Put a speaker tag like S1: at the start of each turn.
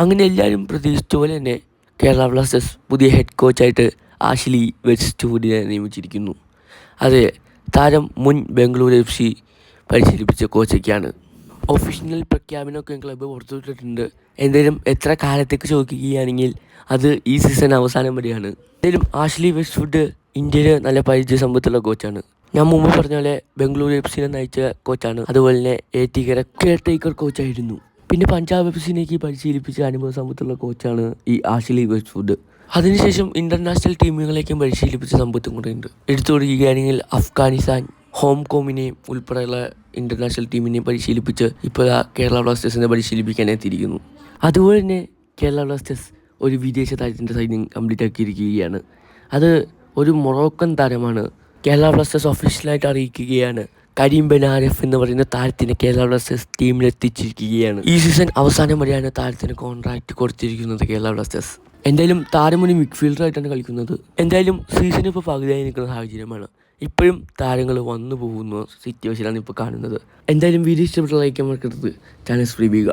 S1: അങ്ങനെ എല്ലാവരും പ്രതീക്ഷിച്ച പോലെ തന്നെ കേരള ബ്ലാസ്റ്റേഴ്സ് പുതിയ ഹെഡ് കോച്ചായിട്ട് ആഷ്ലി വെസ്റ്റ്വുഡിനെ നിയമിച്ചിരിക്കുന്നു. അതെ, താരം മുൻ ബംഗളൂരു FC പരിശീലിപ്പിച്ച കോച്ചൊക്കെയാണ്. ഒഫീഷ്യൽ പ്രഖ്യാപനമൊക്കെ ക്ലബ്ബ് പുറത്തുവിട്ടിട്ടുണ്ട്. എന്തായാലും എത്ര കാലത്തേക്ക് ചോദിക്കുകയാണെങ്കിൽ അത് ഈ സീസൺ അവസാനം വരെയാണ്. എന്തായാലും ആഷ്ലി വെസ്റ്റ്വുഡ് ഇന്ത്യയിൽ നല്ല പരിചയസമ്പത്തുള്ള കോച്ചാണ്. ഞാൻ മുമ്പ് പറഞ്ഞ പോലെ ബംഗളൂരു FCനെ നയിച്ച കോച്ചാണ്. അതുപോലെ തന്നെ കെയർ ടേക്കർ കോച്ചായിരുന്നു. പിന്നെ പഞ്ചാബ് FCയിലേക്ക് പരിശീലിപ്പിച്ച അനുഭവ സമ്പത്തുള്ള കോച്ചാണ് ഈ ആഷ്ലി വെസ്റ്റ്വുഡ്. അതിനുശേഷം ഇൻ്റർനാഷണൽ ടീമുകളേക്കും പരിശീലിപ്പിച്ച സമ്പത്തും കൂടെ ഉണ്ട്. എടുത്തു കൊടുക്കുകയാണെങ്കിൽ അഫ്ഗാനിസ്ഥാൻ, ഹോങ്കോങ്ങിനെയും ഉൾപ്പെടെയുള്ള ഇൻ്റർനാഷണൽ ടീമിനെയും പരിശീലിപ്പിച്ച് ഇപ്പോൾ കേരള ബ്ലാസ്റ്റേഴ്സിനെ പരിശീലിപ്പിക്കാൻ എത്തിയിരിക്കുന്നു. അതുപോലെ തന്നെ കേരള ബ്ലാസ്റ്റേഴ്സ് ഒരു വിദേശ താരത്തിൻ്റെ സൈനിങ് കംപ്ലീറ്റ് ആക്കിയിരിക്കുകയാണ്. അത് ഒരു മൊറോക്കൻ താരമാണ്. കേരള ബ്ലാസ്റ്റേഴ്സ് ഒഫീഷ്യലായിട്ട് അറിയിക്കുകയാണ് കരീം ബെനാരഫ് എന്ന് പറയുന്ന താരത്തിനെ കേരള ബ്ലാസ്റ്റേഴ്സ് ടീമിലെത്തിച്ചിരിക്കുകയാണ്. ഈ സീസൺ അവസാനം വരെയാണ് താരത്തിന് കോൺട്രാക്റ്റ് കൊടുത്തിരിക്കുന്നത് കേരള ബ്ലാസ്റ്റേഴ്സ്. എന്തായാലും താരം ഒരു മിഡ്ഫീൽഡറായിട്ടാണ് കളിക്കുന്നത്. എന്തായാലും സീസൺ ഇപ്പോൾ പകുതിയായി നിൽക്കുന്ന സാഹചര്യമാണ്. ഇപ്പോഴും താരങ്ങൾ വന്നു പോകുന്ന സിറ്റുവേഷനാണ് ഇപ്പോൾ കാണുന്നത്. എന്തായാലും വീഡിയോ ഇഷ്ടപ്പെട്ട ലൈക്ക് മറക്കരുത്. ചാനൽ സബ്സ്ക്രൈബ് ചെയ്യുക.